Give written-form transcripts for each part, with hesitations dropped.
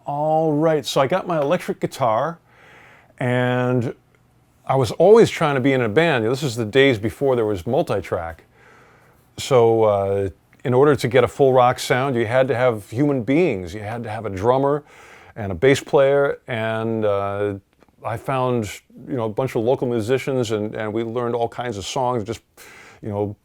All right, so I got my electric guitar, and I was always trying to be in a band. This is the days before there was multi-track. So in order to get a full rock sound, you had to have human beings. You had to have a drummer and a bass player, and I found a bunch of local musicians, and we learned all kinds of songs. Just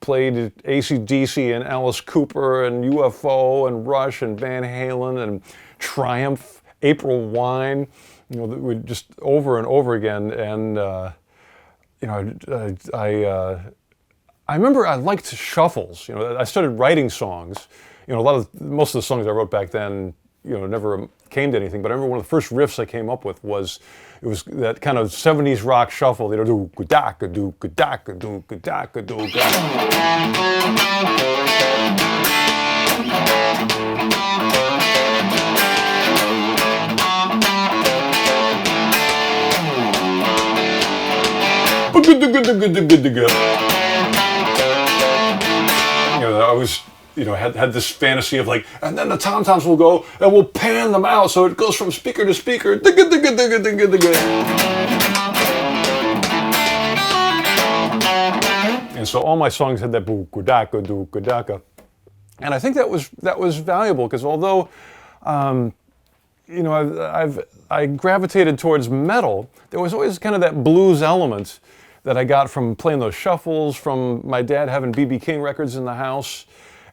played AC/DC and Alice Cooper and UFO and Rush and Van Halen and Triumph, April Wine. We just over and over again. And I remember I liked shuffles. I started writing songs. Most of the songs I wrote back then, never came to anything. But I remember one of the first riffs I came up with was that kind of 70s rock shuffle. Do ga-da-ka, do ga-da-ka, do ga-da-ka, do I was, had this fantasy of like, and then the tom-toms will go, and we'll pan them out, so it goes from speaker to speaker. And so all my songs had that boo-ga-da-ka, do-ga-da-ka. And I think that was valuable, because although, I gravitated towards metal, there was always kind of that blues element that I got from playing those shuffles, from my dad having B.B. King records in the house,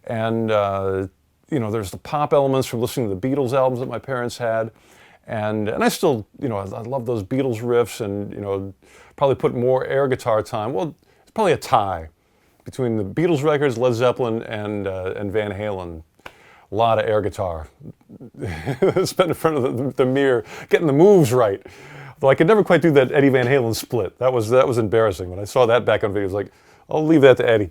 and there's the pop elements from listening to the Beatles albums that my parents had, and I still, I love those Beatles riffs, and probably put more air guitar time. Well, it's probably a tie between the Beatles records, Led Zeppelin, and Van Halen. A lot of air guitar. Spent in front of the mirror, getting the moves right. Though I could never quite do that Eddie Van Halen split. That was embarrassing. When I saw that back on video, I was like, I'll leave that to Eddie.